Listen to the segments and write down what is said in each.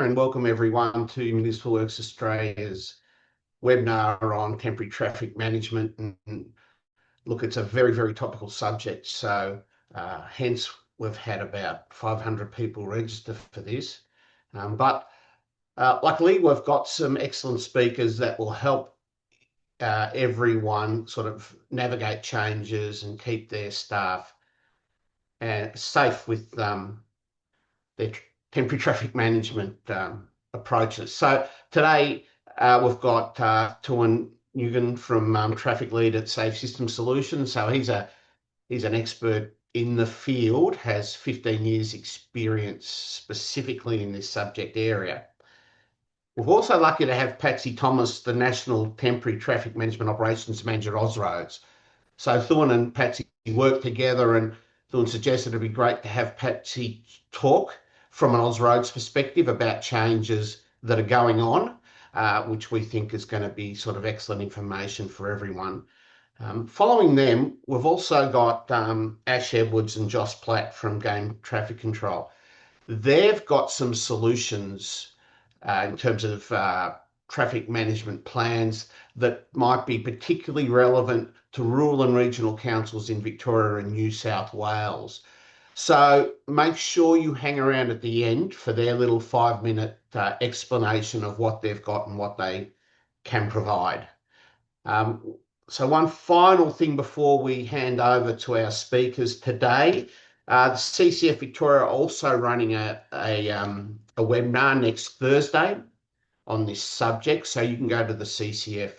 and welcome everyone to Municipal Works Australia's webinar on temporary traffic management. And look, it's a very, very topical subject. So hence we've had about 500 people register for this. But luckily we've got some excellent speakers that will help everyone sort of navigate changes and keep their staff safe with their temporary traffic management approaches. So today we've got Tuan Nguyen from Traffic Lead at Safe System Solutions. So he's an expert in the field, has 15 years experience specifically in this subject area. We're also lucky to have Patsy Thomas, the National Temporary Traffic Management Operations Manager at Ausroads. So Thuan and Patsy work together, and Thuan suggested it'd be great to have Patsy talk from an Ausroads perspective about changes that are going on, which we think is going to be sort of excellent information for everyone. Following them, we've also got Ash Edwards and Josh Platt from Game Traffic Control. They've got some solutions in terms of traffic management plans that might be particularly relevant to rural and regional councils in Victoria and New South Wales. So make sure you hang around at the end for their little 5-minute explanation of what they've got and what they can provide. So one final thing before we hand over to our speakers today, the CCF Victoria are also running a webinar next Thursday on this subject. So you can go to the CCF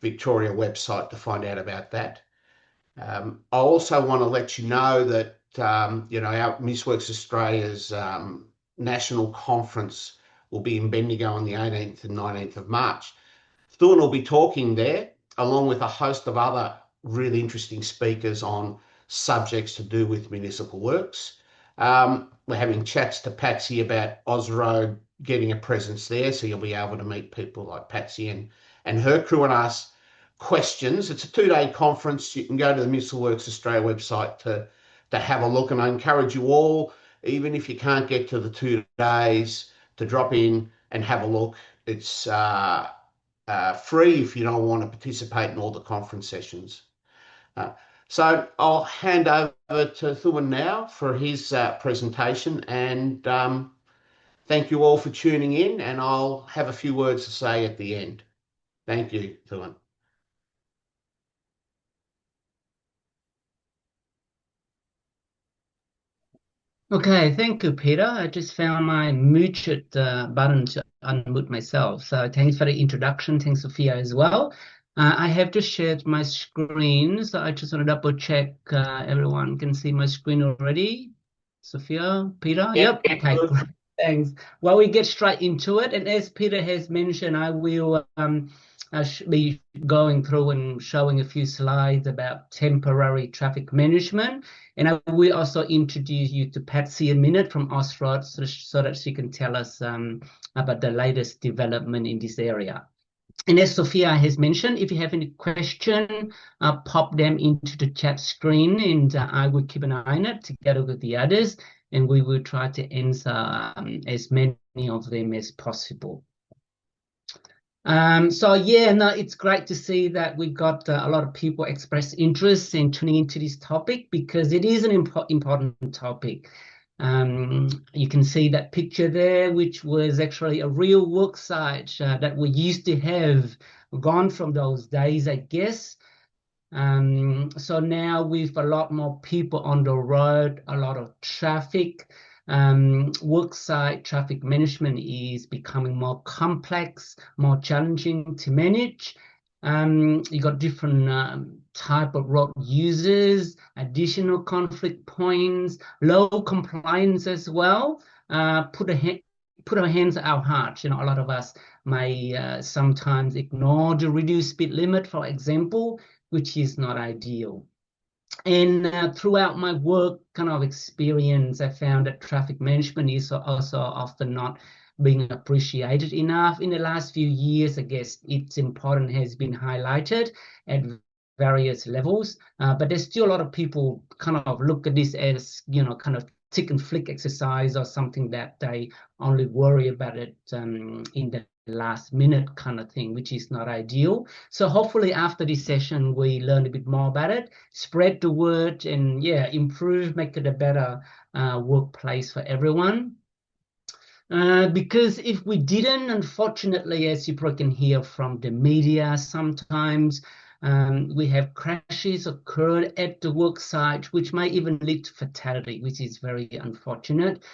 Victoria website to find out about that. I also want to let you know that our MISWorks Australia's national conference will be in Bendigo on the 18th and 19th of March. Thuan will be talking there, along with a host of other really interesting speakers on subjects to do with municipal works. We're having chats to Patsy about Ausroad getting a presence there, so you'll be able to meet people like Patsy and her crew and ask questions. It's a 2-day conference. You can go to the Municipal Works Australia website to have a look, and I encourage you all, even if you can't get to the 2 days, to drop in and have a look. It's free if you don't want to participate in all the conference sessions. So I'll hand over to Thuan now for his presentation, and thank you all for tuning in, and I'll have a few words to say at the end. Thank you, Thuan. Okay, thank you, Peter. I just found my muted button to unmute myself. So thanks for the introduction. Thanks, Sophia, as well. I have just shared my screen, so I just want to double check everyone can see my screen already. Sophia, Peter? Yep. Okay, great. Thanks. Well, we get straight into it. And as Peter has mentioned, I will be going through and showing a few slides about temporary traffic management. And I will also introduce you to Patsy in a minute from Ausroads so that she can tell us about the latest development in this area. And as Sophia has mentioned, if you have any question, pop them into the chat screen, and I will keep an eye on it together with the others, and we will try to answer as many of them as possible. It's great to see that we got a lot of people express interest in tuning into this topic, because it is an important topic. You can see that picture there, which was actually a real work site that we used to have, gone from those days, I guess. So now with a lot more people on the road, a lot of traffic, worksite traffic management is becoming more complex, more challenging to manage. You got different type of road users, additional conflict points, low compliance as well. Put our hands at our hearts. A lot of us may sometimes ignore the reduced speed limit, for example, which is not ideal. And throughout my work kind of experience, I found that traffic management is also often not being appreciated enough. In the last few years, I guess its importance has been highlighted at various levels, but there's still a lot of people kind of look at this as, kind of tick and flick exercise or something that they only worry about it in the last minute kind of thing, which is not ideal. So hopefully after this session, we learn a bit more about it, spread the word, and yeah, improve, make it a better workplace for everyone. Because if we didn't, unfortunately, as you probably can hear from the media, sometimes we have crashes occurred at the work site, which may even lead to fatality, which is very unfortunate.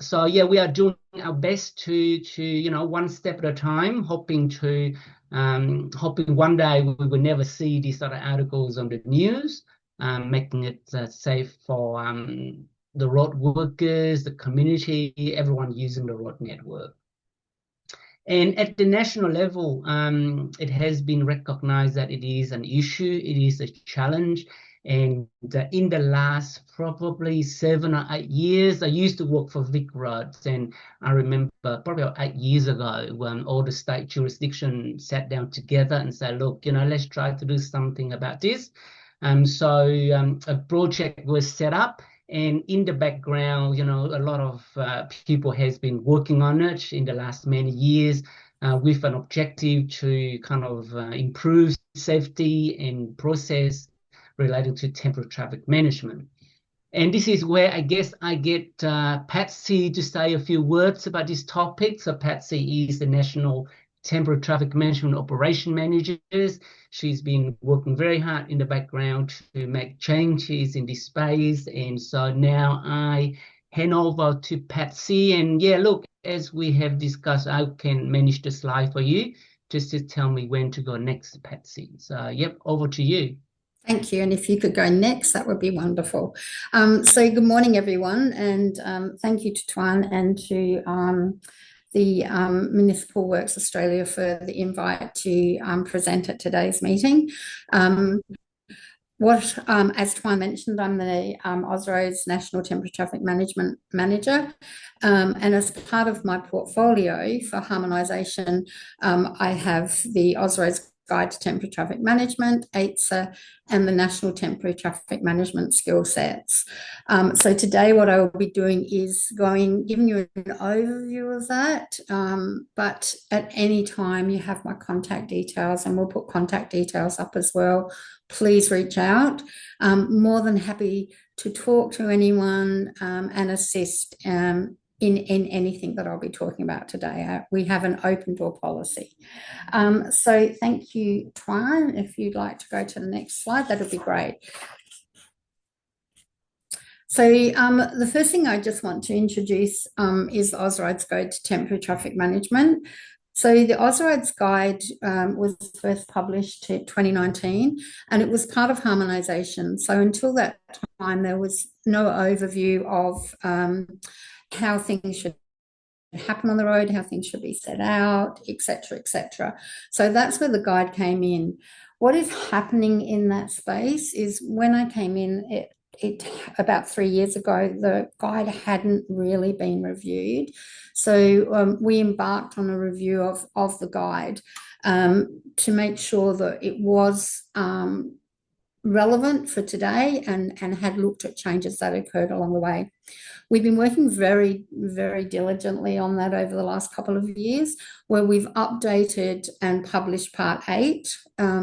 So yeah, we are doing our best to one step at a time, hoping one day we will never see these sort of articles on the news, making it safe for the road workers, the community, everyone using the road network. And at the national level, it has been recognized that it is an issue, it is a challenge. And in the last probably 7 or 8 years, I used to work for VicRoads, and I remember probably 8 years ago when all the state jurisdictions sat down together and said, look, let's try to do something about this. So a project was set up, and in the background, a lot of people has been working on it in the last many years with an objective to kind of improve safety and process related to temporary traffic management. And this is where I guess I get Patsy to say a few words about this topic. So Patsy is the National Temporary Traffic Management Operation Managers. She's been working very hard in the background to make changes in this space. And so now I hand over to Patsy. And yeah, look, as we have discussed, I can manage the slide for you. Just to tell me when to go next, Patsy. So yep, over to you. Thank you. And if you could go next, that would be wonderful. So good morning, everyone. And thank you to Tuan and to the Municipal Works Australia for the invite to present at today's meeting. As Tuan mentioned, I'm the Ausroads National Temporary Traffic Management Manager. And as part of my portfolio for harmonisation, I have the Ausroads Guide to Temporary Traffic Management, ATSA, and the National Temporary Traffic Management skill sets. So today what I will be doing is giving you an overview of that, but at any time you have my contact details, and we'll put contact details up as well. Please reach out. More than happy to talk to anyone and assist in anything that I'll be talking about today. We have an open door policy. So thank you, Tuan. If you'd like to go to the next slide, that would be great. So the first thing I just want to introduce is the Ausroads Guide to Temporary Traffic Management. So the Ausroads Guide was first published in 2019, and it was part of harmonisation. So until that time, there was no overview of how things should happen on the road, how things should be set out, etc., etc. So that's where the guide came in. What is happening in that space is when I came in, about 3 years ago, the guide hadn't really been reviewed. So we embarked on a review of the guide to make sure that it was relevant for today and had looked at changes that occurred along the way. We've been working very, very diligently on that over the last couple of years, where we've updated and published Part 8.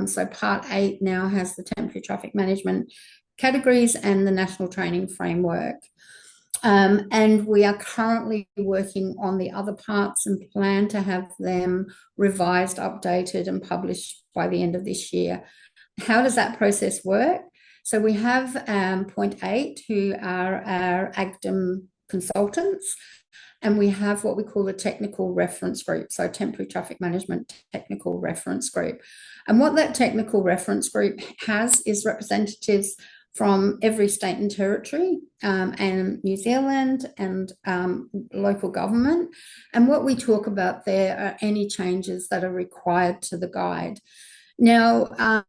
So Part 8 now has the temporary traffic management categories and the national training framework. And we are currently working on the other parts and plan to have them revised, updated, and published by the end of this year. How does that process work? So we have Point 8, who are our AGDM consultants, and we have what we call the technical reference group, so temporary traffic management technical reference group. And what that technical reference group has is representatives from every state and territory and New Zealand and local government. And what we talk about there are any changes that are required to the guide. Now,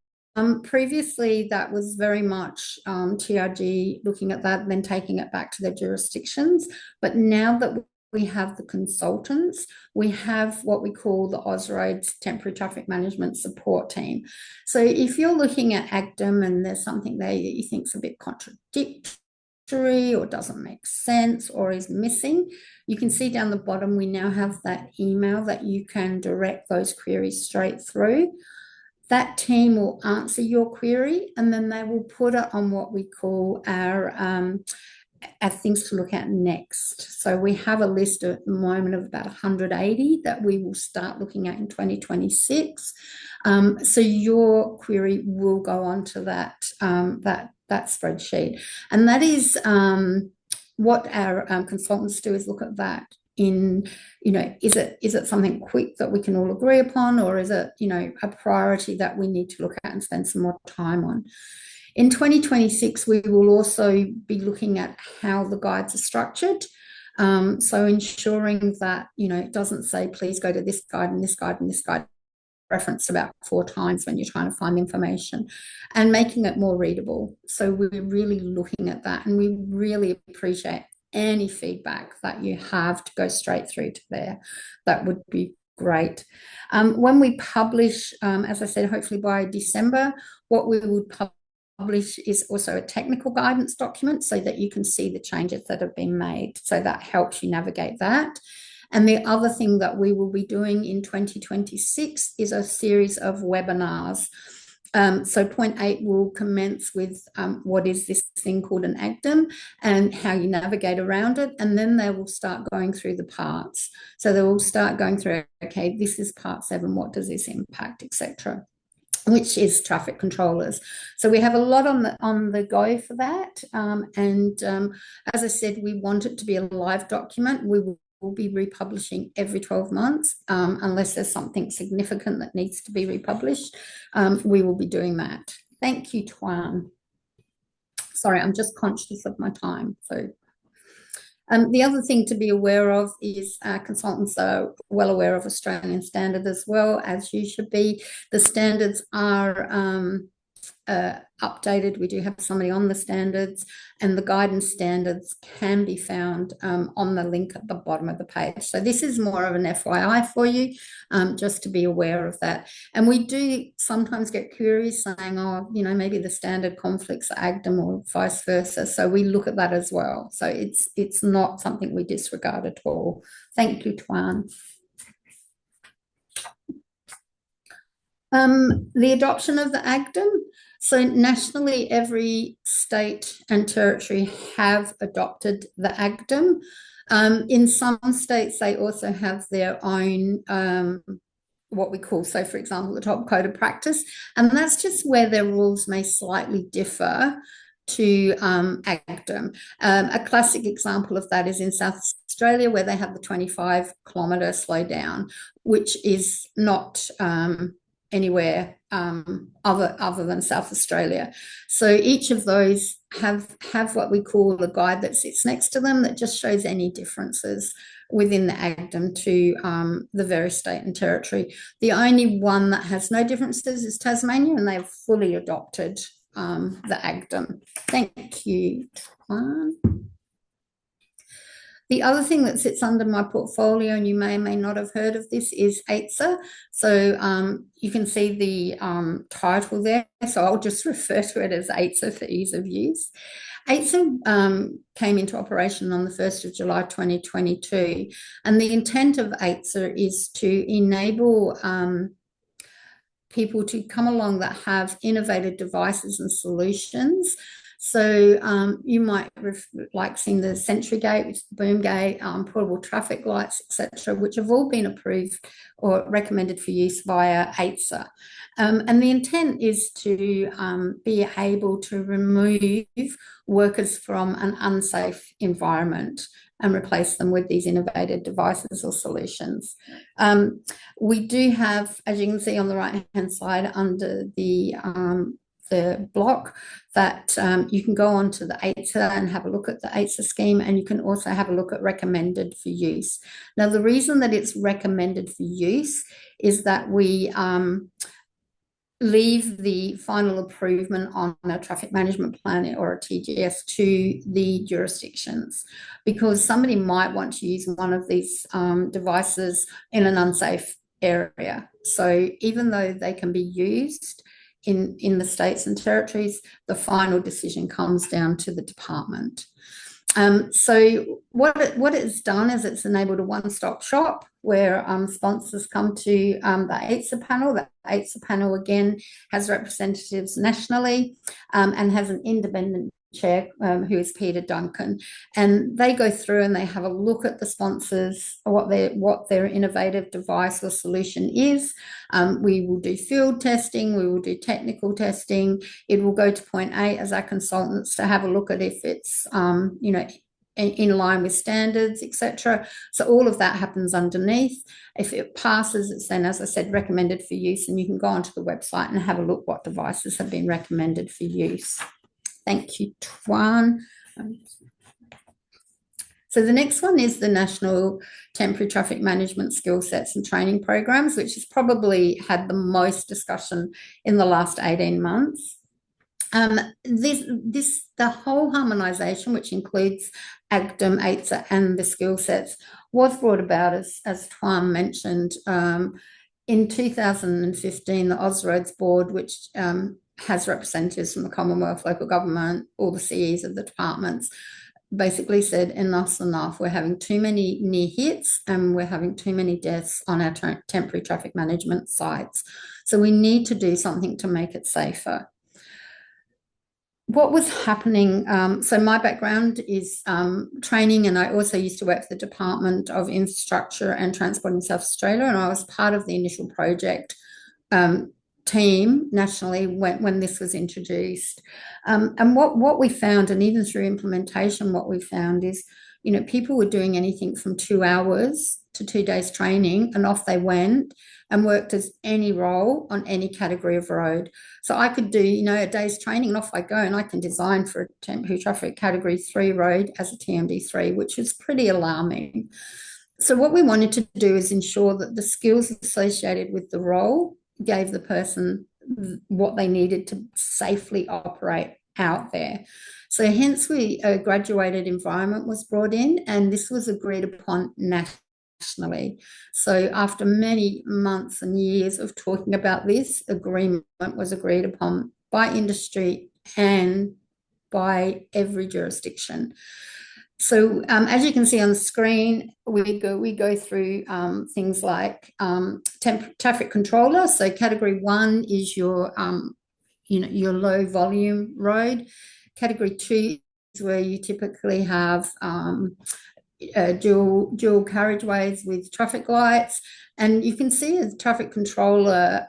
previously, that was very much TRG looking at that and then taking it back to their jurisdictions. But now that we have the consultants, we have what we call the Ausroads Temporary Traffic Management Support Team. So if you're looking at AGDM and there's something there that you think is a bit contradictory or doesn't make sense or is missing, you can see down the bottom, we now have that email that you can direct those queries straight through. That team will answer your query, and then they will put it on what we call our things to look at next. So we have a list at the moment of about 180 that we will start looking at in 2026. So your query will go onto that spreadsheet, and that is what our consultants do, is look at that in, is it something quick that we can all agree upon, or is it, a priority that we need to look at and spend some more time on? In 2026, we will also be looking at how the guides are structured. So ensuring that, it doesn't say, please go to this guide and this guide and this guide, referenced about 4 times when you're trying to find information, and making it more readable. So we're really looking at that, and we really appreciate any feedback that you have to go straight through to there. That would be great. When we publish, as I said, hopefully by December, what we would publish is also a technical guidance document so that you can see the changes that have been made. So that helps you navigate that. And the other thing that we will be doing in 2026 is a series of webinars. So point 8 will commence with what is this thing called an AGDM and how you navigate around it. And then they will start going through the parts. So they will start going through, okay, this is part 7, what does this impact, etc., which is traffic controllers. So we have a lot on the go for that. As I said, we want it to be a live document. We will be republishing every 12 months, unless there's something significant that needs to be republished. We will be doing that. Thank you, Tuan. Sorry, I'm just conscious of my time. So the other thing to be aware of is consultants are well aware of Australian standard as well, as you should be. The standards are updated. We do have somebody on the standards, and the guidance standards can be found on the link at the bottom of the page. So this is more of an FYI for you, just to be aware of that. And we do sometimes get queries saying, oh, maybe the standard conflicts AGDM or vice versa. So we look at that as well. So it's not something we disregard at all. Thank you, Tuan. The adoption of the AGDM. So nationally, every state and territory have adopted the AGDM. In some states, they also have their own what we call, so for example, the top code of practice, and that's just where their rules may slightly differ to AGDM. A classic example of that is in South Australia, where they have the 25-kilometre slow down, which is not anywhere other than South Australia. So each of those have what we call a guide that sits next to them that just shows any differences within the AGDM to the various state and territory. The only one that has no differences is Tasmania, and they've fully adopted the AGDM. Thank you, Tuan. The other thing that sits under my portfolio, and you may or may not have heard of this, is AITSA. So you can see the title there. So I'll just refer to it as AITSA for ease of use. AITSA came into operation on the 1st of July 2022. And the intent of AITSA is to enable people to come along that have innovative devices and solutions. So you might like seeing the Sentry Gate, which is the boom gate, portable traffic lights, etc., which have all been approved or recommended for use via AITSA. And the intent is to be able to remove workers from an unsafe environment and replace them with these innovative devices or solutions. We do have, as you can see on the right-hand side under the block, that you can go on to the AITSA and have a look at the AITSA scheme, and you can also have a look at recommended for use. Now, the reason that it's recommended for use is that we leave the final approval on a traffic management plan or a TGS to the jurisdictions, because somebody might want to use one of these devices in an unsafe area. So even though they can be used in the states and territories. The final decision comes down to the department. So what it's done is it's enabled a one-stop shop where sponsors come to the AITSA panel. The AITSA panel, again, has representatives nationally and has an independent chair who is Peter Duncan, and they go through and they have a look at the sponsors, what their innovative device or solution is. We will do field testing, we will do technical testing. It will go to point A as our consultants to have a look at if it's in line with standards, etc. So all of that happens underneath. If it passes, it's then, as I said, recommended for use, and you can go onto the website and have a look what devices have been recommended for use. Thank you, Tuan. So the next one is the National Temporary Traffic Management Skill Sets and Training Programs, which has probably had the most discussion in the last 18 months. The whole harmonisation, which includes AGDM, AITSA and the skill sets, was brought about, as Tuan mentioned, in 2015, the Ausroads Board, which has representatives from the Commonwealth, local government, all the CEs of the departments, basically said enough's enough. We're having too many near hits and we're having too many deaths on our temporary traffic management sites. So we need to do something to make it safer. What was happening, so my background is training, and I also used to work for the Department of Infrastructure and Transport in South Australia, and I was part of the initial project team nationally when this was introduced. And what we found, and even through implementation, what we found is, people were doing anything from 2 hours to 2 days training, and off they went and worked as any role on any category of road. So I could do, a day's training and off I go, and I can design for a temporary traffic category 3 road as a TMD3, which is pretty alarming. So what we wanted to do is ensure that the skills associated with the role gave the person what they needed to safely operate out there. So hence a graduated environment was brought in, and this was agreed upon nationally. So after many months and years of talking about this, agreement was agreed upon by industry and by every jurisdiction. So as you can see on the screen, we go through things like traffic controller. So category 1 is your your low volume road. Category 2 is where you typically have dual carriageways with traffic lights. And you can see as traffic controller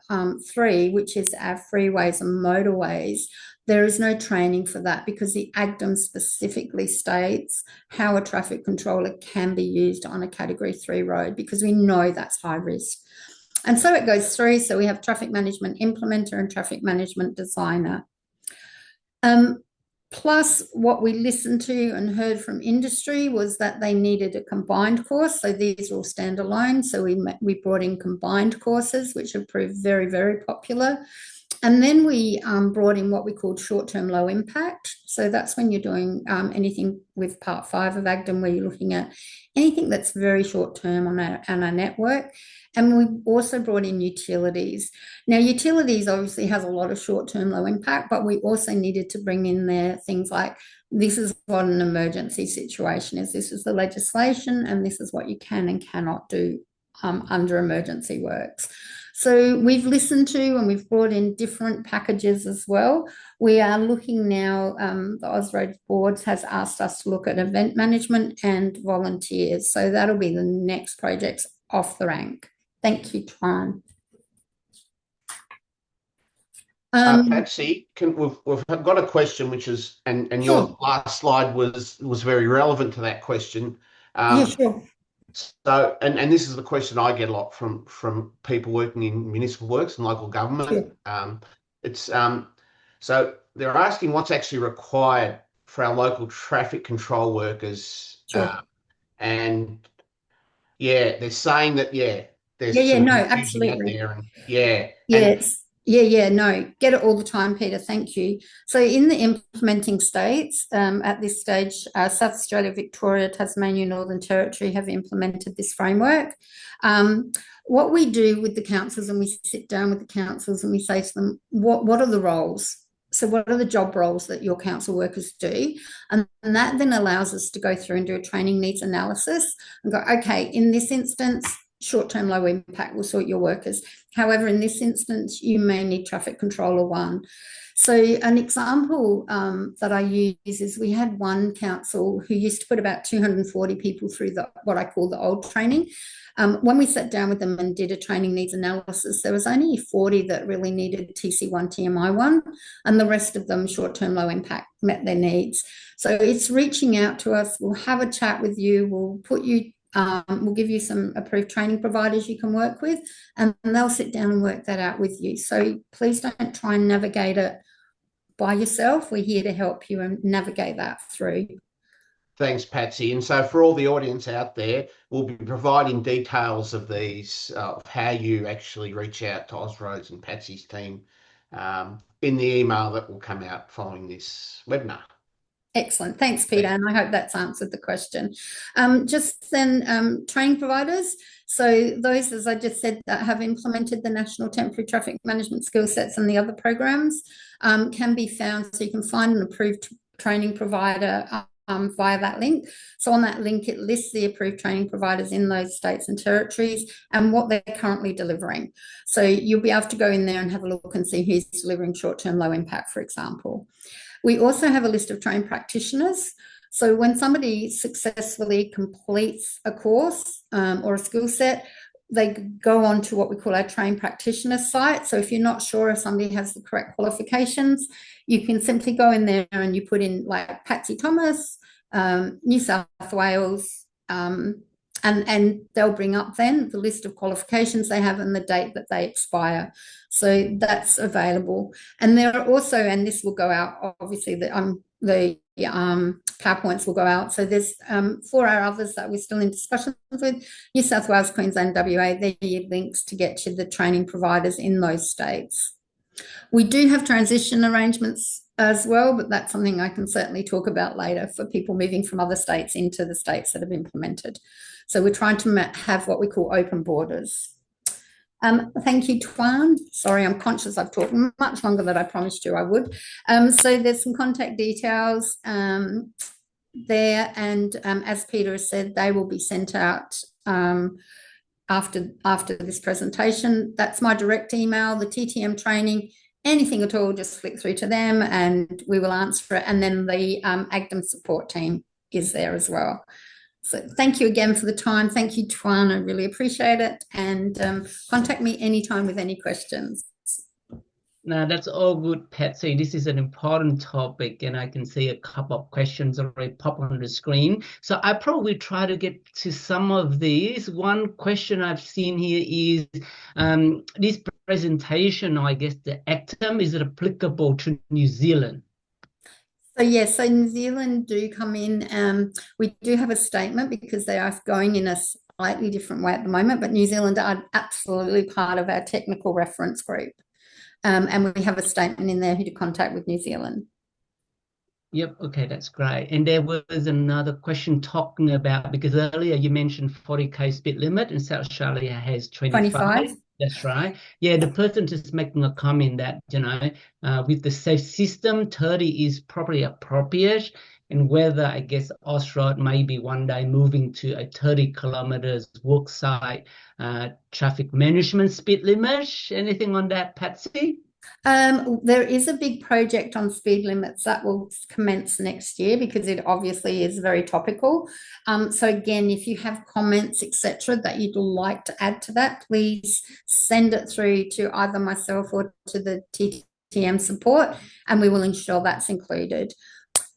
3, which is our freeways and motorways, there is no training for that because the AGDM specifically states how a traffic controller can be used on a category 3 road, because we know that's high risk. And so it goes through. So we have traffic management implementer and traffic management designer. Plus, what we listened to and heard from industry was that they needed a combined course. So these all stand alone. So we brought in combined courses, which have proved very, very popular. And then we brought in what we called short-term low impact. So that's when you're doing anything with Part 5 of AGDM, where you're looking at anything that's very short-term on our network. And we also brought in utilities. Now, utilities obviously has a lot of short-term low impact, but we also needed to bring in there things like, this is what an emergency situation is. This is the legislation, and this is what you can and cannot do under emergency works. So we've listened to and we've brought in different packages as well. We are looking now, the Ausroads Board has asked us to look at event management and volunteers. So that'll be the next projects off the rank. Thank you, Tuan. Patsy, we've got a question, which is, and your last slide was very relevant to that question. Yeah, sure. So, and this is the question I get a lot from people working in municipal works and local government. Sure. So they're asking what's actually required for our local traffic control workers. Sure. And they're saying that there's no, absolutely. out there, and yes. No, get it all the time, Peter. Thank you. So in the implementing states, at this stage, South Australia, Victoria, Tasmania, Northern Territory have implemented this framework. What we do with the councils, and we sit down with the councils and we say to them, what are the roles? So what are the job roles that your council workers do? And that then allows us to go through and do a training needs analysis and go, okay, in this instance, short-term low impact will sort your workers. However, in this instance, you may need traffic controller 1. So an example that I use is we had one council who used to put about 240 people through what I call the old training. When we sat down with them and did a training needs analysis, there was only 40 that really needed TC1, TMI1, and the rest of them short-term low impact met their needs. So it's reaching out to us. We'll have a chat with you. We'll give you some approved training providers you can work with, and they'll sit down and work that out with you. So please don't try and navigate it by yourself. We're here to help you and navigate that through. Thanks, Patsy. And so for all the audience out there, we'll be providing details of these, of how you actually reach out to Austroads and Patsy's team in the email that will come out following this webinar. Excellent. Thanks, Peter. And I hope that's answered the question. Just then, training providers. So those, as I just said, that have implemented the National Temporary Traffic Management Skill Sets and the other programs can be found. So you can find an approved training provider via that link. So on that link, it lists the approved training providers in those states and territories and what they're currently delivering. So you'll be able to go in there and have a look and see who's delivering short-term low impact, for example. We also have a list of trained practitioners. So when somebody successfully completes a course or a skill set, they go on to what we call our trained practitioner site. So if you're not sure if somebody has the correct qualifications, you can simply go in there and you put in like Patsy Thomas, New South Wales, and they'll bring up then the list of qualifications they have and the date that they expire. So that's available. And there are also, and this will go out, obviously, the PowerPoints will go out. So there's 4 our others that we're still in discussions with, New South Wales, Queensland, WA. There are your links to get to the training providers in those states. We do have transition arrangements as well, but that's something I can certainly talk about later for people moving from other states into the states that have implemented. So we're trying to have what we call open borders. Thank you, Tuan. Sorry, I'm conscious I've talked much longer than I promised you I would. So there's some contact details there, and as Peter has said, they will be sent out after this presentation. That's my direct email, the TTM training. Anything at all, just flick through to them and we will answer it. And then the AGDM support team is there as well. So thank you again for the time. Thank you, Tuan. I really appreciate it. And contact me anytime with any questions. No, that's all good, Patsy. This is an important topic, and I can see a couple of questions already pop on the screen. So I probably try to get to some of these. One question I've seen here is this presentation, or I guess the AGDM, is it applicable to New Zealand? So yes, so New Zealand do come in. We do have a statement because they are going in a slightly different way at the moment, but New Zealand are absolutely part of our technical reference group. And we have a statement in there who to contact with New Zealand. Yep, okay, that's great. And there was another question talking about, because earlier you mentioned 40k speed limit and South Australia has 25. That's right. Yeah, the person just making a comment that, you know, with the safe system, 30 is probably appropriate, and whether, I guess, Austroad may be one day moving to a 30 kilometers worksite traffic management speed limit. Anything on that, Patsy? There is a big project on speed limits that will commence next year because it obviously is very topical. So again, if you have comments, etc., that you'd like to add to that, please send it through to either myself or to the TTM support, and we will ensure that's included.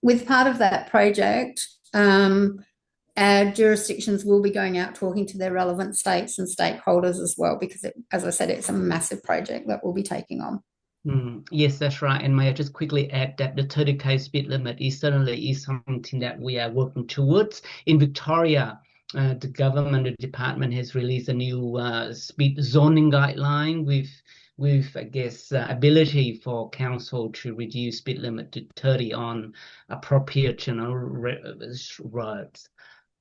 With part of that project, our jurisdictions will be going out talking to their relevant states and stakeholders as well, because as I said, it's a massive project that we'll be taking on. Yes, that's right. And may I just quickly add that the 30k speed limit is certainly something that we are working towards. In Victoria, the government, the department has released a new speed zoning guideline with with, I guess, ability for council to reduce speed limit to 30 on appropriate, roads.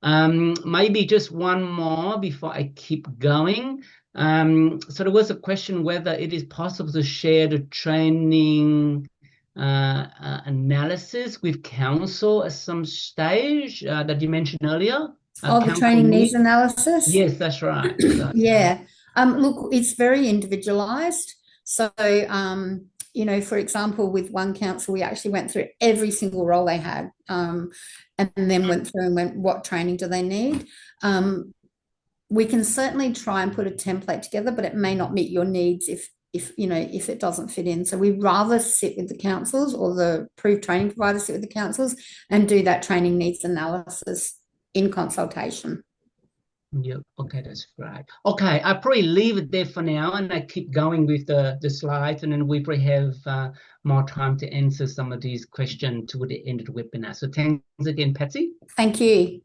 Maybe just one more before I keep going. So there was a question whether it is possible to share the training analysis with council at some stage that you mentioned earlier. The training needs analysis? Yes, that's right. Yeah. Look, it's very individualized. So, you know, for example, with one council, we actually went through every single role they had, and then went through and went, what training do they need? We can certainly try and put a template together, but it may not meet your needs if you know, if it doesn't fit in. So we'd rather sit with the councils, or the approved training providers sit with the councils and do that training needs analysis in consultation. Yep. Okay, that's great. Okay, I'll probably leave it there for now, and I keep going with the slides, and then we probably have more time to answer some of these questions toward the end of the webinar. So thanks again, Patsy. Thank you.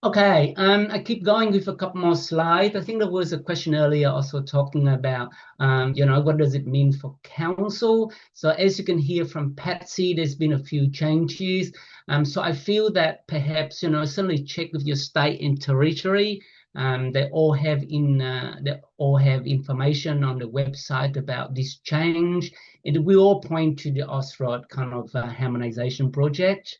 Okay, I keep going with a couple more slides. I think there was a question earlier also talking about, you know, what does it mean for council? So as you can hear from Patsy, there's been a few changes. So I feel that perhaps, you know, certainly check with your state and territory. They all have information on the website about this change. And we all point to the AusRod kind of harmonization project.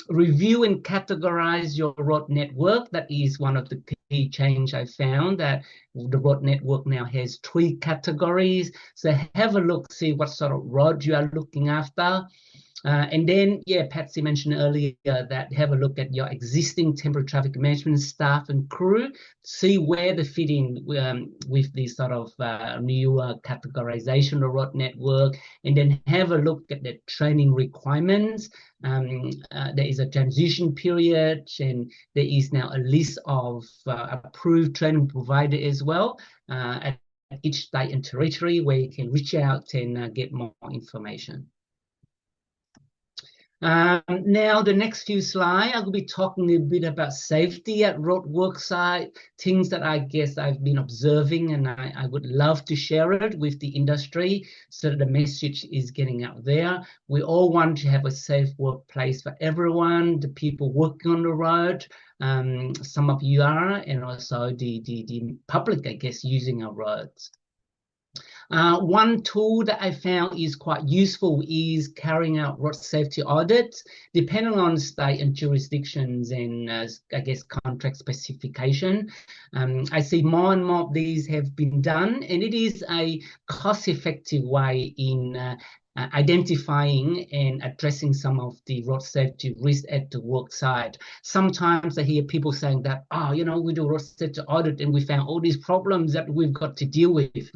Review and categorize your road network. That is one of the key change I found, that the road network now has 3 categories. So have a look, see what sort of road you are looking after. And then, yeah, Patsy mentioned earlier that have a look at your existing temporary traffic management staff and crew, see where they fit in with this sort of new categorization of road network, and then have a look at the training requirements. There is a transition period, and there is now a list of approved training providers as well at each state and territory, where you can reach out and get more information. Now, the next few slides, I will be talking a bit about safety at road work site, things that I guess I've been observing, and I would love to share it with the industry so that the message is getting out there. We all want to have a safe workplace for everyone, the people working on the road. Some of you are, and also the public, I guess, using our roads. One tool that I found is quite useful is carrying out road safety audits, depending on state and jurisdictions and I guess contract specification. I see more and more of these have been done, and it is a cost-effective way in identifying and addressing some of the road safety risks at the work site. Sometimes I hear people saying that, oh, you know, we do road safety audit and we found all these problems that we've got to deal with.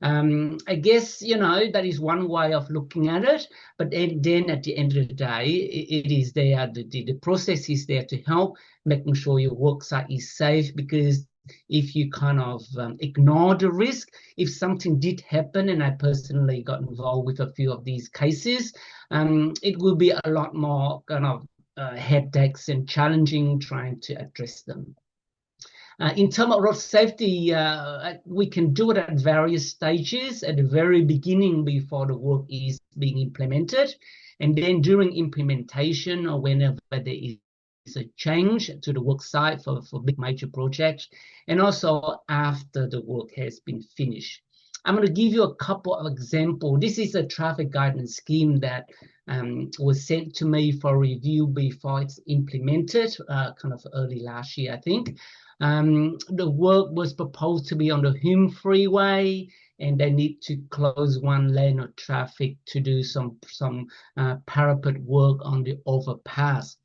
I guess, you know, that is one way of looking at it, but then at the end of the day, it is there, the process is there to help making sure your work site is safe, because if you kind of ignore the risk, if something did happen, and I personally got involved with a few of these cases, it will be a lot more kind of headaches and challenging trying to address them. In terms of road safety, we can do it at various stages, at the very beginning before the work is being implemented, and then during implementation or whenever there is a change to the work site for big major projects, and also after the work has been finished. I'm going to give you a couple of examples. This is a traffic guidance scheme that was sent to me for review before it's implemented, kind of early last year, I think. The work was proposed to be on the Hume Freeway, and they need to close one lane of traffic to do some parapet work on the overpass.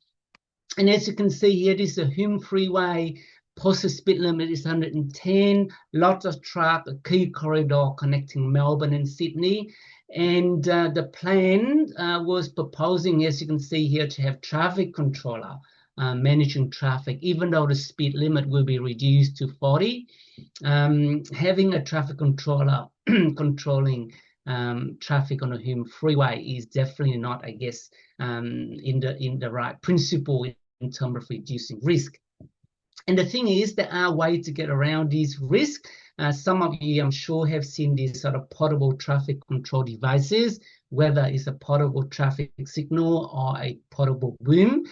And as you can see here, this is a Hume Freeway. Posted speed limit is 110. Lots of traffic, a key corridor connecting Melbourne and Sydney. And the plan was proposing, as you can see here, to have traffic controller managing traffic, even though the speed limit will be reduced to 40. Having a traffic controller controlling traffic on the Hume Freeway is definitely not, I guess, in the right principle in terms of reducing risk. And the thing is, there are ways to get around these risks. Some of you, I'm sure, have seen these sort of portable traffic control devices, whether it's a portable traffic signal or a portable boom.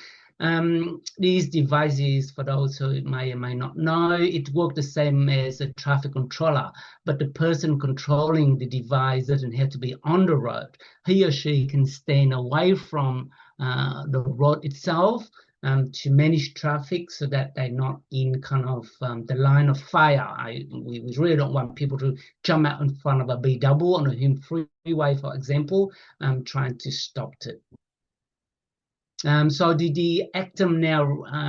These devices, for those who may or may not know, it works the same as a traffic controller, but the person controlling the device doesn't have to be on the road. He or she can stand away from the road itself to manage traffic so that they're not in kind of the line of fire. We really don't want people to jump out in front of a B-double on a Hume freeway, for example, trying to stop it. So the ACTM now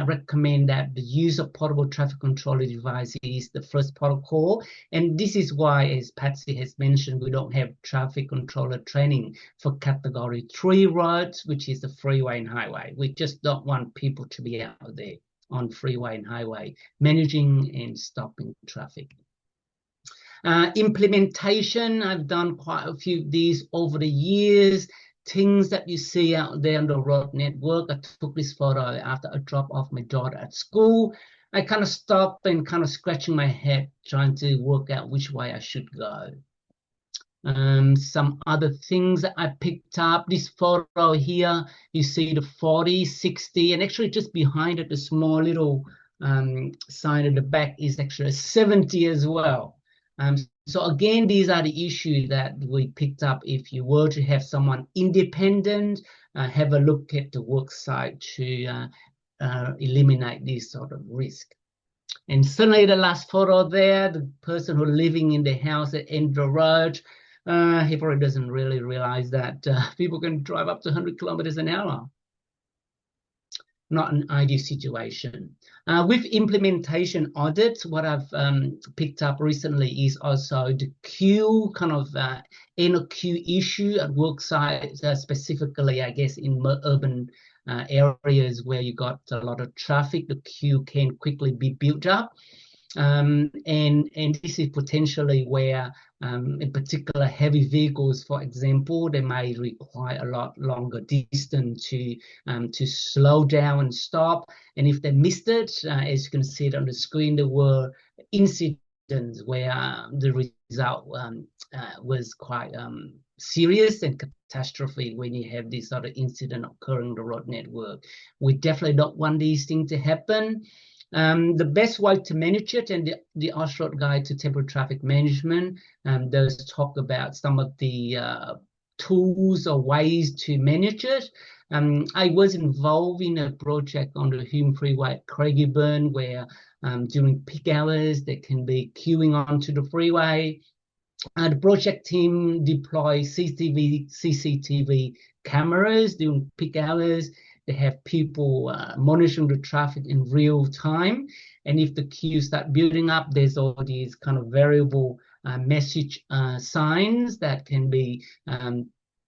recommend that the use of portable traffic controller device is the first protocol. And this is why, as Patsy has mentioned, we don't have traffic controller training for category 3 roads, which is the freeway and highway. We just don't want people to be out there on freeway and highway, managing and stopping traffic. Implementation, I've done quite a few of these over the years. Things that you see out there on the road network. I took this photo after I dropped off my daughter at school. I kind of stopped and kind of scratching my head, trying to work out which way I should go. Some other things that I picked up. This photo here, you see the 40, 60, and actually just behind it, the small little sign at the back is actually a 70 as well. So again, these are the issues that we picked up. If you were to have someone independent, have a look at the work site to eliminate this sort of risk. And certainly the last photo there, the person who's living in the house at end of the road, he probably doesn't really realize that people can drive up to 100 kilometers an hour. Not an ideal situation. With implementation audits, what I've picked up recently is also the queue, kind of queue issue at work sites, specifically, I guess, in urban areas where you got a lot of traffic, the queue can quickly be built up. And this is potentially where, in particular, heavy vehicles, for example, they may require a lot longer distance to slow down and stop. And if they missed it, as you can see it on the screen, there were incidents where the result was quite serious and catastrophic when you have this sort of incident occurring on the road network. We definitely don't want these things to happen. The best way to manage it, and the Oxford Guide to Temporary Traffic Management does talk about some of the tools or ways to manage it. I was involved in a project on the Hume Freeway at Craigieburn where during peak hours there can be queuing onto the freeway. The project team deploy CCTV cameras during peak hours. They have people monitoring the traffic in real time. And if the queues start building up, there's all these kind of variable message signs that can be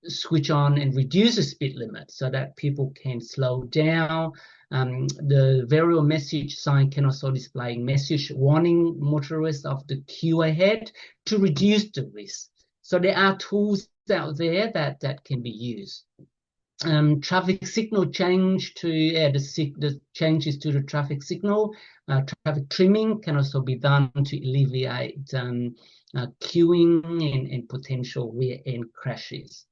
switch on and reduce the speed limit so that people can slow down. The variable message sign can also display message warning motorists of the queue ahead to reduce the risk. So there are tools out there that can be used. Traffic signal change to the changes to the traffic signal. Traffic trimming can also be done to alleviate queuing and potential rear-end crashes.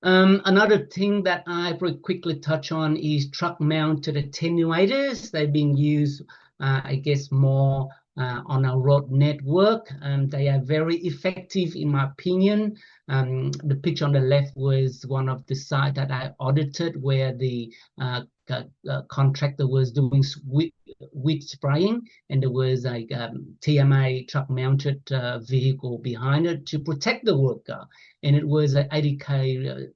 Another thing that I very quickly touch on is truck-mounted attenuators. They're being used, I guess, more on our road network. They are very effective, in my opinion. The picture on the left was one of the sites that I audited where the contractor was doing weed spraying, and there was a TMA truck-mounted vehicle behind it to protect the worker. And it was an 80k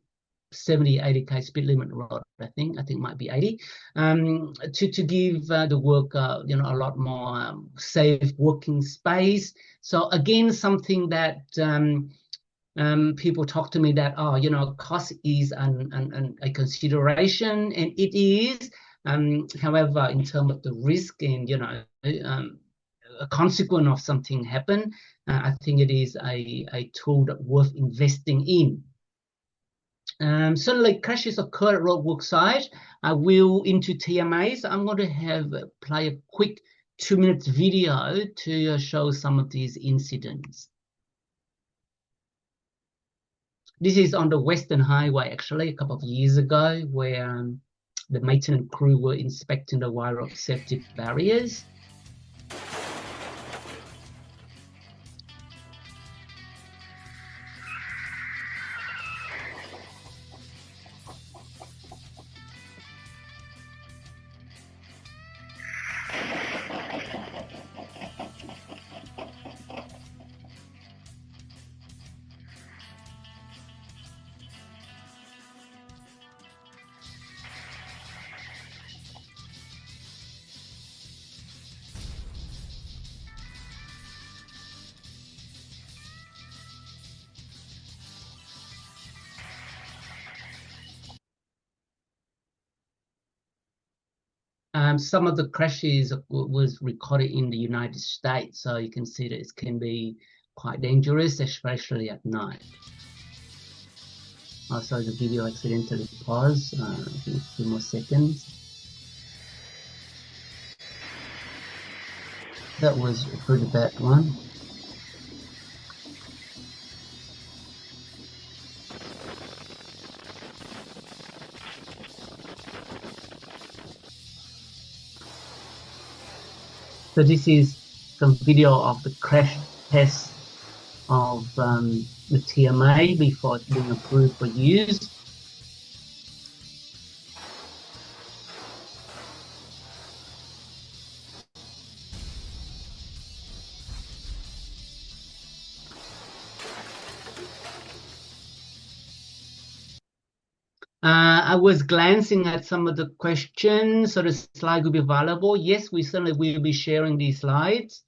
70, 80k speed limit road, I think it might be 80, to give the worker, a lot more safe working space. So again, something that people talk to me that, cost is a consideration, and it is. However, in terms of the risk and, a consequence of something happen, I think it is a tool that worth investing in. Certainly crashes occur at roadwork site. I will into TMAs. I'm going to play a quick 2-minute video to show some of these incidents. This is on the Western Highway, actually, a couple of years ago, where the maintenance crew were inspecting the wire rope safety barriers. Some of the crashes was recorded in the United States, so you can see that it can be quite dangerous, especially at night. Also, the video accidentally paused. I think a few more seconds. That was a pretty bad one. So this is some video of the crash test of the TMA before it's being approved for use. I was glancing at some of the questions, so the slide will be available. Yes, we certainly will be sharing these slides.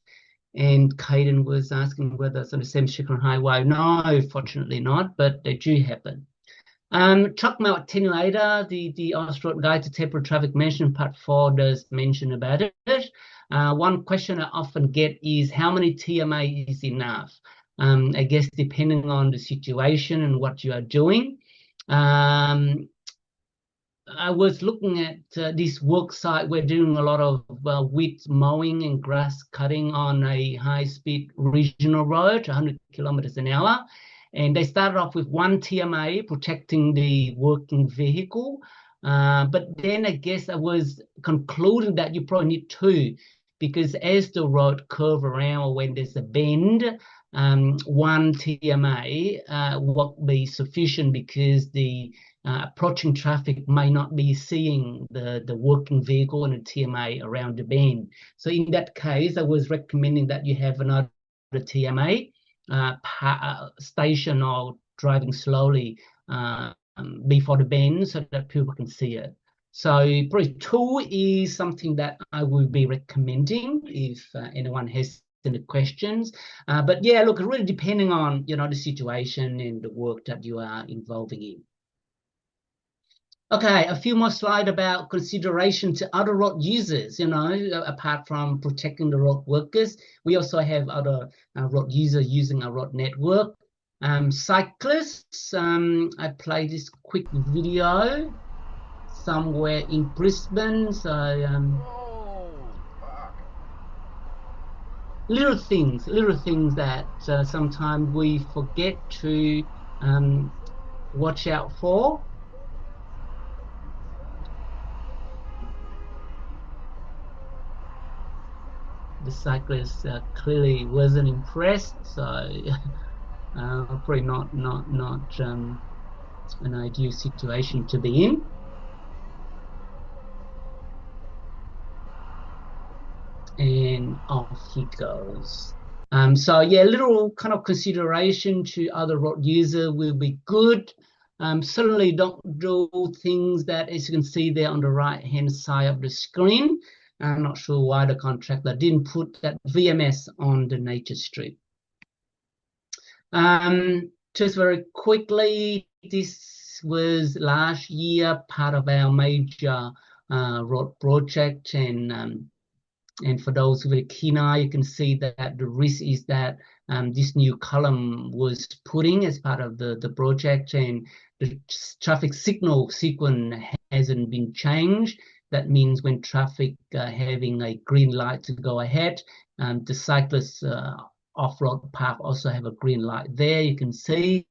And Caden was asking whether it's on the same Strickland Highway. No, fortunately not, but they do happen. Truck mount attenuator, the Off-Road Guide to Temporary Traffic Management Part 4 does mention about it. One question I often get is how many TMA is enough? I guess depending on the situation and what you are doing. I was looking at this work site. We're doing a lot of weed mowing and grass cutting on a high-speed regional road, 100 kilometers an hour. And they started off with 1 TMA protecting the working vehicle. But then I guess I was concluding that you probably need 2, because as the road curve around or when there's a bend, 1 TMA won't be sufficient, because the approaching traffic may not be seeing the working vehicle and the TMA around the bend. So in that case, I was recommending that you have another TMA station or driving slowly before the bend so that people can see it. So probably 2 is something that I would be recommending if anyone has any questions. But yeah, look, really depending on the situation and the work that you are involving in. Okay, a few more slides about consideration to other road users. Apart from protecting the road workers, we also have other road users using our road network. Cyclists, I played this quick video somewhere in Brisbane. So little things that sometimes we forget to watch out for. The cyclist clearly wasn't impressed, so probably not an ideal situation to be in. And off he goes. So yeah, little kind of consideration to other road user will be good. Certainly don't do things that, as you can see there on the right hand side of the screen. I'm not sure why the contractor didn't put that VMS on the nature strip. Just very quickly, this was last year part of our major road project, and And for those with a keen eye, you can see that the risk is that this new column was put in as part of the project, and the traffic signal sequence hasn't been changed. That means when traffic having a green light to go ahead, the cyclists off-road path also have a green light there, you can see.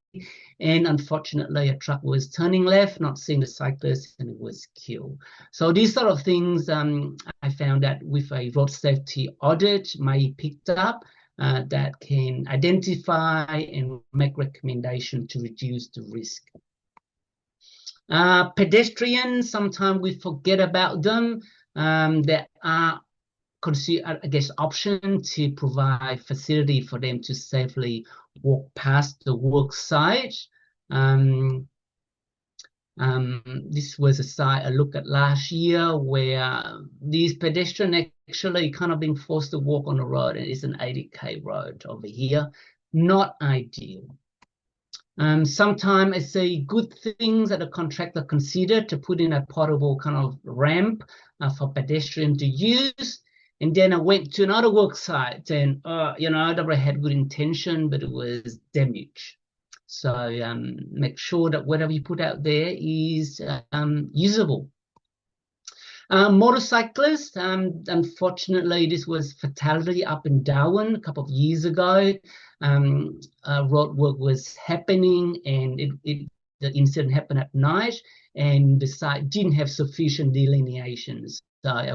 And unfortunately, a truck was turning left, not seeing the cyclist, and it was killed. So these sort of things I found that with a road safety audit may be picked up that can identify and make recommendations to reduce the risk. Pedestrians, sometimes we forget about them. There are, I guess, option to provide facility for them to safely walk past the work site. This was a site I looked at last year where these pedestrians actually kind of being forced to walk on the road, and it's an 80k road over here. Not ideal. Sometimes I see good things that a contractor considered to put in a portable kind of ramp for pedestrians to use. And then I went to another work site, and you know, I had good intention, but it was damaged. So make sure that whatever you put out there is usable. Motorcyclists, unfortunately, this was fatality up in Darwin a couple of years ago. Road work was happening, and the incident happened at night, and the site didn't have sufficient delineations. So I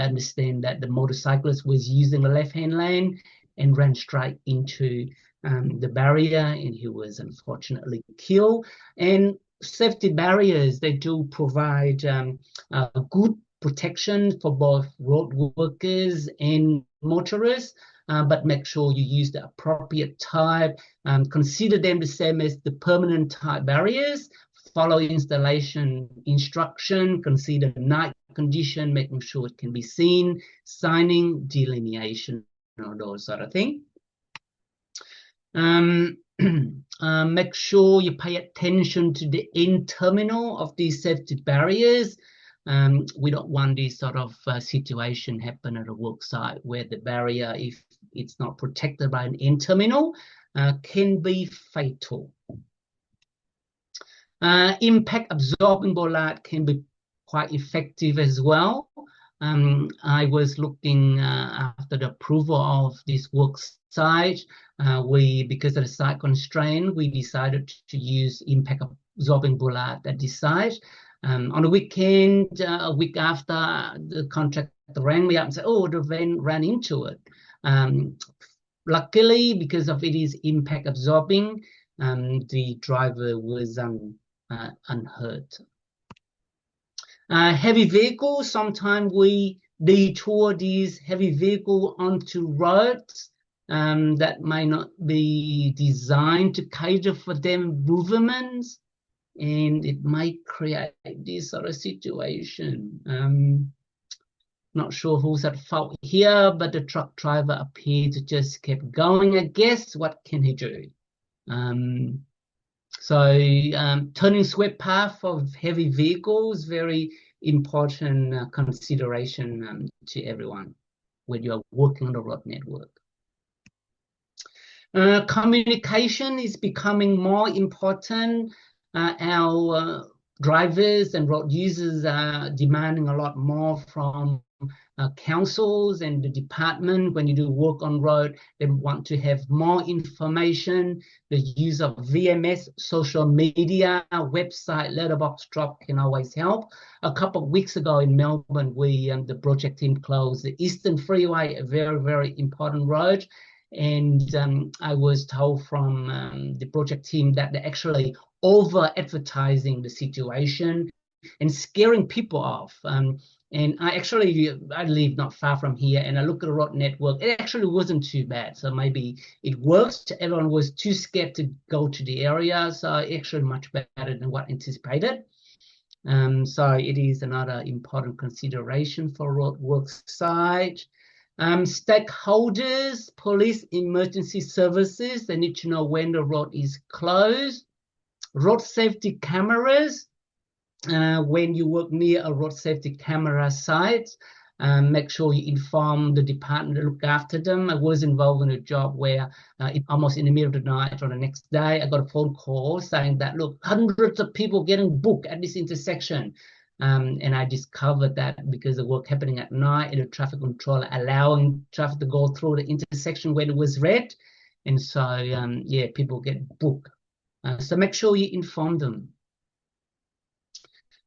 understand that the motorcyclist was using the left-hand lane and ran straight into the barrier, and he was unfortunately killed. And safety barriers, they do provide good protection for both road workers and motorists, but make sure you use the appropriate type. Consider them the same as the permanent type barriers. Follow installation instruction, consider night condition, making sure it can be seen, signing, delineation, or those sort of things. Make sure you pay attention to the end terminal of these safety barriers. We don't want this sort of situation happen at a work site where the barrier, if it's not protected by an end terminal, can be fatal. Impact absorbing bollard can be quite effective as well. I was looking after the approval of this work site. Because of the site constraint, we decided to use impact absorbing bollard at this site. On the weekend, a week after, the contractor rang me up and said, "Oh, the van ran into it." Luckily, because of it is impact absorbing, the driver was unhurt. Heavy vehicles, sometimes we detour these heavy vehicles onto roads that may not be designed to cater for them movements, and it might create this sort of situation. Not sure who's at fault here, but the truck driver appeared to just keep going. I guess, what can he do? Turning swept path of heavy vehicles, very important consideration to everyone when you're working on the road network. Communication is becoming more important. Our drivers and road users are demanding a lot more from councils and the department. When you do work on road, they want to have more information. The use of VMS, social media, website, letterbox drop can always help. A couple of weeks ago in Melbourne, the project team closed the Eastern Freeway, a very, very important road. And I was told from the project team that they're actually over-advertising the situation and scaring people off. And I live not far from here, and I look at the road network. It actually wasn't too bad. So maybe it worked. Everyone was too scared to go to the area. So actually much better than what anticipated. So it is another important consideration for road work site. Stakeholders, police, emergency services, they need to know when the road is closed. Road safety cameras, when you work near a road safety camera site, Make sure you inform the department to look after them. I was involved in a job where almost in the middle of the night or the next day, I got a phone call saying that, look, hundreds of people getting booked at this intersection. And I discovered that because the work happening at night and the traffic controller allowing traffic to go through the intersection when it was red. And so, yeah, people get booked. So make sure you inform them.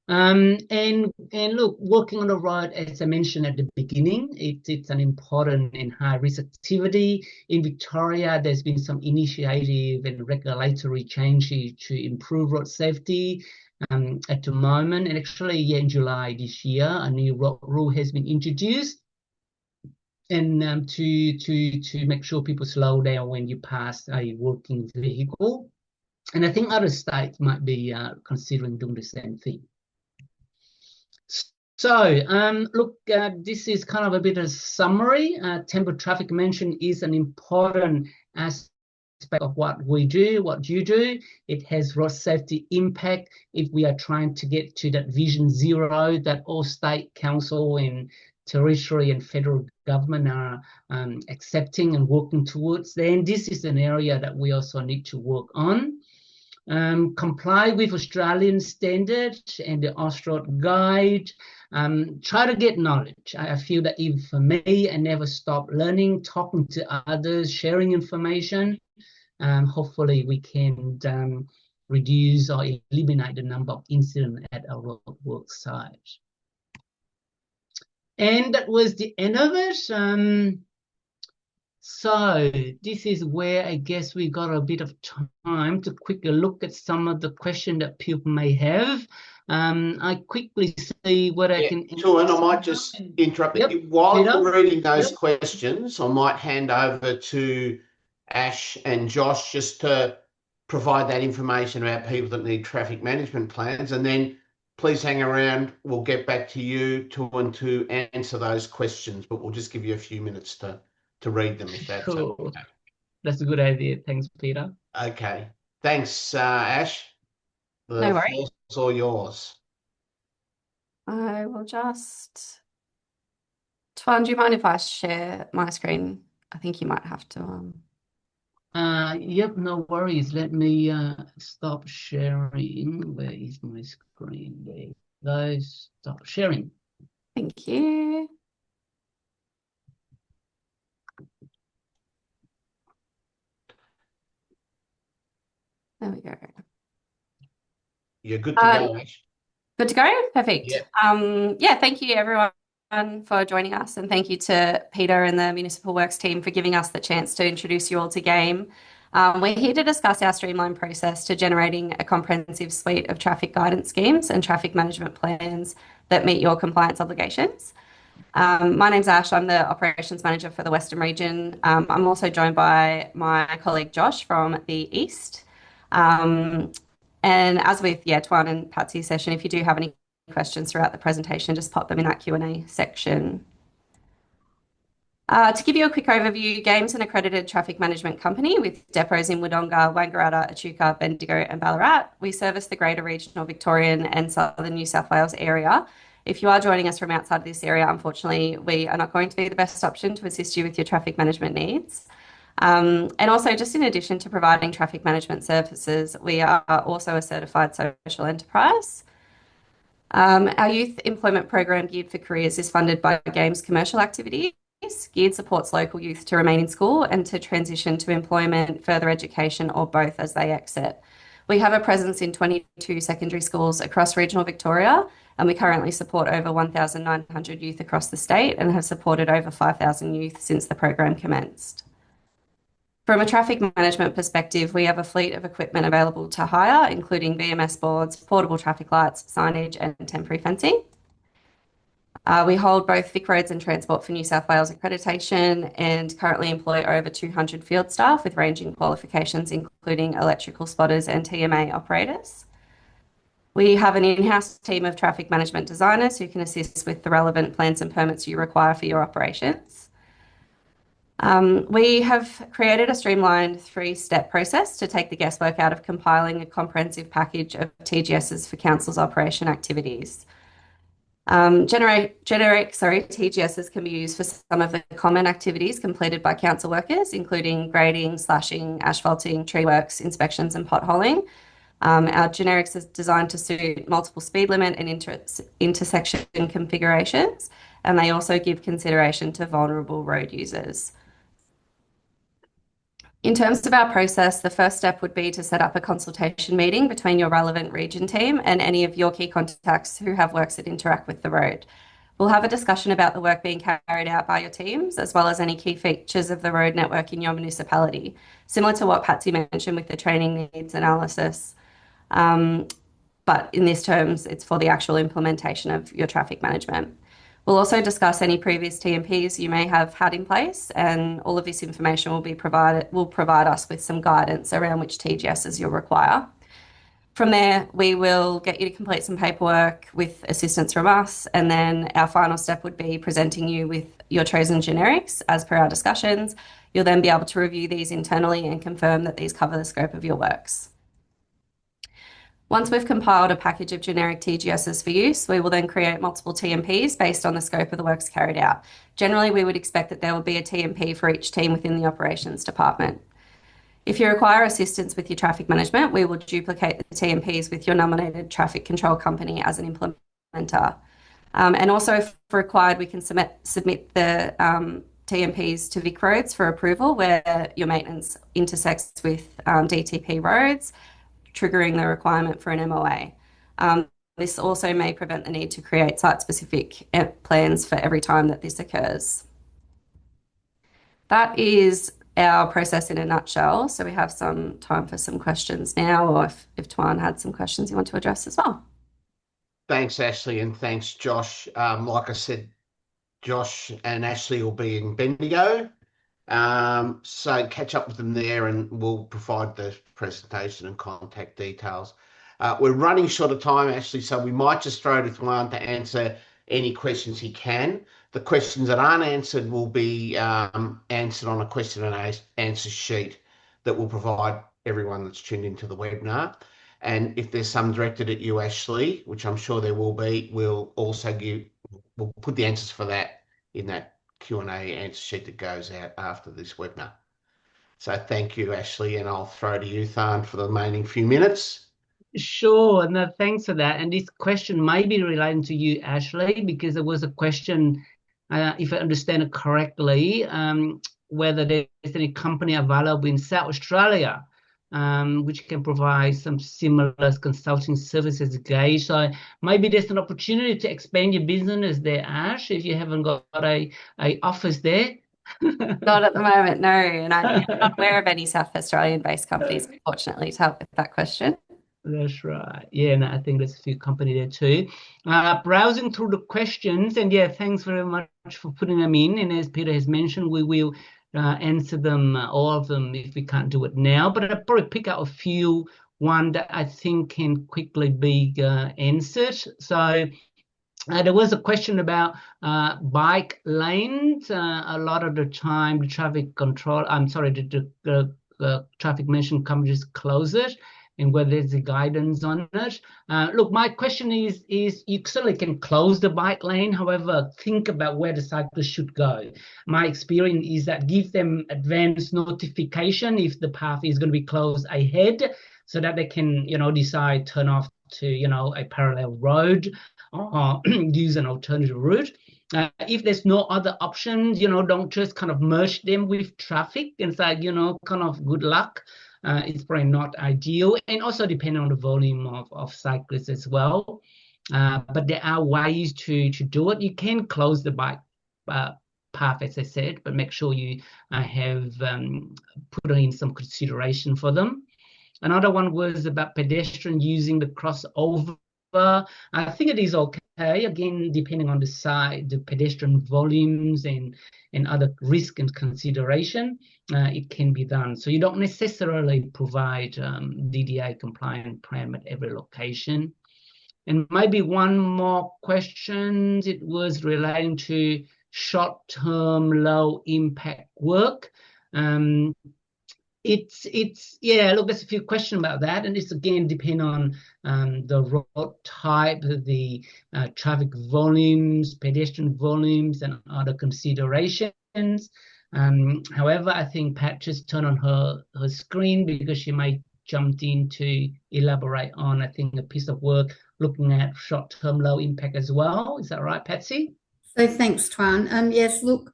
And look, working on the road, as I mentioned at the beginning, it's an important and high risk activity. In Victoria, there's been some initiative and regulatory changes to improve road safety at the moment. And actually, yeah, in July this year, a new road rule has been introduced, and to make sure people slow down when you pass a working vehicle. And I think other states might be considering doing the same thing. So, look, this is kind of a bit of a summary. Temporary traffic management is an important aspect of what we do, what you do. It has road safety impact if we are trying to get to that vision zero that all state council and territory and federal government are accepting and working towards. Then this is an area that we also need to work on. Comply with Australian standards and the Austroad guide. Try to get knowledge. I feel that even for me, I never stop learning, talking to others, sharing information. Hopefully we can reduce or eliminate the number of incidents at our road site. And that was the end of it. So this is where I guess we got a bit of time to quickly look at some of the questions that people may have. I quickly see what I can... Tuan, I might just interrupt you. While you're reading those questions, I might hand over to Ash and Josh just to provide that information about people that need traffic management plans, and then please hang around. We'll get back to you, Tuan, to answer those questions, but we'll just give you a few minutes to read them if that's okay. That's a good idea. Thanks, Peter. Okay. Thanks, Ash. No worries. The floor's all yours. I will just... Tuan, do you mind if I share my screen? I think you might have to... Yep, no worries. Let me stop sharing. Where is my screen? There you go. Stop sharing. Thank you. There we go. You're good to go, Ash. Good to go? Perfect. Yeah. Yeah, thank you everyone for joining us, and thank you to Peter and the Municipal Works team for giving us the chance to introduce you all to GAME. We're here to discuss our streamlined process to generating a comprehensive suite of traffic guidance schemes and traffic management plans that meet your compliance obligations. My name's Ash. I'm the Operations Manager for the Western region. I'm also joined by my colleague Josh from the East. And as with Tuan and Patsy's session, if you do have any questions throughout the presentation, just pop them in that Q&A section. To give you a quick overview, GAME's an accredited traffic management company with depots in Wodonga, Wangaratta, Echuca, Bendigo and Ballarat. We service the greater regional Victorian and southern New South Wales area. If you are joining us from outside of this area, unfortunately, we are not going to be the best option to assist you with your traffic management needs. And also, just in addition to providing traffic management services, we are also a certified social enterprise. Our youth employment program, Geared for Careers, is funded by GAME's commercial activities. Geared supports local youth to remain in school and to transition to employment, further education, or both as they exit. We have a presence in 22 secondary schools across regional Victoria, and we currently support over 1,900 youth across the state and have supported over 5,000 youth since the program commenced. From a traffic management perspective, we have a fleet of equipment available to hire, including VMS boards, portable traffic lights, signage, and temporary fencing. We hold both VicRoads and Transport for New South Wales accreditation and currently employ over 200 field staff with ranging qualifications, including electrical spotters and TMA operators. We have an in-house team of traffic management designers who can assist with the relevant plans and permits you require for your operations. We have created a streamlined 3-step process to take the guesswork out of compiling a comprehensive package of TGSs for council's operation activities. Generic TGSs can be used for some of the common activities completed by council workers, including grading, slashing, asphalting, tree works, inspections, and potholing. Our generics is designed to suit multiple speed limit and intersection configurations, and they also give consideration to vulnerable road users. In terms of our process, the first step would be to set up a consultation meeting between your relevant region team and any of your key contacts who have works that interact with the road. We'll have a discussion about the work being carried out by your teams, as well as any key features of the road network in your municipality, similar to what Patsy mentioned with the training needs analysis. But in these terms, it's for the actual implementation of your traffic management. We'll also discuss any previous TMPs you may have had in place, and all of this information will provide us with some guidance around which TGSs you'll require. From there, we will get you to complete some paperwork with assistance from us, and then our final step would be presenting you with your chosen generics as per our discussions. You'll then be able to review these internally and confirm that these cover the scope of your works. Once we've compiled a package of generic TGSs for use, we will then create multiple TMPs based on the scope of the works carried out. Generally, we would expect that there will be a TMP for each team within the operations department. If you require assistance with your traffic management, we will duplicate the TMPs with your nominated traffic control company as an implementer. And also, if required, we can submit the TMPs to VicRoads for approval where your maintenance intersects with DTP roads, triggering the requirement for an MOA. This also may prevent the need to create site-specific plans for every time that this occurs. That is our process in a nutshell. So we have some time for some questions now, or if Tuan had some questions you want to address as well. Thanks, Ashley, and thanks, Josh. Like I said, Josh and Ashley will be in Bendigo. So catch up with them there and we'll provide the presentation and contact details. We're running short of time, Ashley, so we might just throw to Tuan to answer any questions he can. The questions that aren't answered will be answered on a question and answer sheet that will provide everyone that's tuned into the webinar. And if there's some directed at you, Ashley, which I'm sure there will be, we'll put the answers for that in that Q&A answer sheet that goes out after this webinar. So thank you, Ashley, and I'll throw to you, Than, for the remaining few minutes. Sure, no, thanks for that. And this question may be relating to you, Ashley, because there was a question, if I understand it correctly, whether there's any company available in South Australia which can provide some similar consulting services, Gage. So maybe there's an opportunity to expand your business there, Ash, if you haven't got a office there. Not at the moment, no. And I'm not aware of any South Australian-based companies, unfortunately, to help with that question. That's right. Yeah, and I think there's a few companies there too. Browsing through the questions, and yeah, thanks very much for putting them in. And as Peter has mentioned, we will answer them, all of them, if we can't do it now. But I'll probably pick out a few, one that I think can quickly be answered. So there was a question about bike lanes. A lot of the time, the traffic control, the traffic management companies close it, and whether there's a guidance on it. Look, my question is you certainly can close the bike lane. However, think about where the cyclist should go. My experience is that give them advance notification if the path is going to be closed ahead, so that they can, decide turn off to, a parallel road or use an alternative route. If there's no other options, don't just kind of merge them with traffic and say, kind of good luck. It's probably not ideal, and also depending on the volume of cyclists as well. But there are ways to do it. You can close the bike path, as I said, but make sure you have put in some consideration for them. Another one was about pedestrian using the crossover. I think it is okay, again, depending on the side, the pedestrian volumes and other risk and consideration, it can be done. So you don't necessarily provide DDA compliant plan at every location. And maybe one more question, it was relating to short-term, low-impact work. It's yeah, look, there's a few questions about that, and it's again depend on the road type, the traffic volumes, pedestrian volumes, and other considerations. However, I think Pat just turned on her screen because she might jumped in to elaborate on, I think, a piece of work looking at short-term low impact as well. Is that right, Patsy? So thanks, Tuan. Yes, look,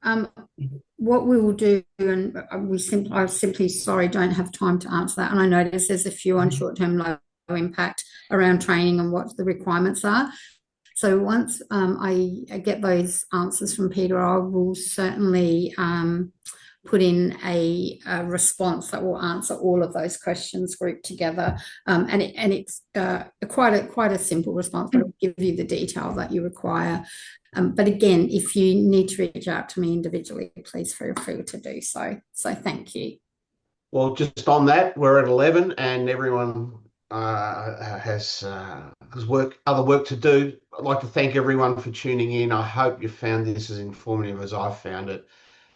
what we will do, and I simply, sorry, don't have time to answer that. And I notice there's a few on short-term low impact around training and what the requirements are. So once I get those answers from Peter, I will certainly put in a response that will answer all of those questions grouped together. And it's quite a simple response, but it'll give you the detail that you require. But again, if you need to reach out to me individually, please feel free to do so. So thank you. Well, just on that, we're at 11 and everyone has other work to do. I'd like to thank everyone for tuning in. I hope you found this as informative as I found it.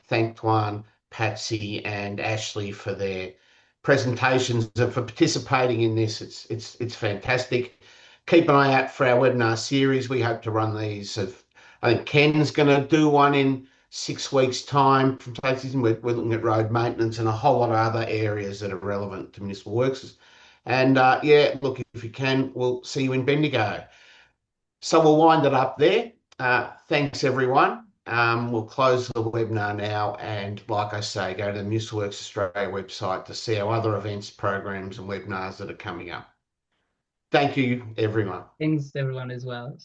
Thank Tuan, Patsy and Ashley for their presentations and for participating in this. It's fantastic. Keep an eye out for our webinar series. We hope to run these. I think Ken's going to do one in 6 weeks' time. We're looking at road maintenance and a whole lot of other areas that are relevant to municipal works. And yeah, look, if you can, we'll see you in Bendigo. So we'll wind it up there. Thanks, everyone. We'll close the webinar now. And like I say, go to the Municipal Works Australia website to see our other events, programs and webinars that are coming up. Thank you, everyone. Thanks, everyone, as well.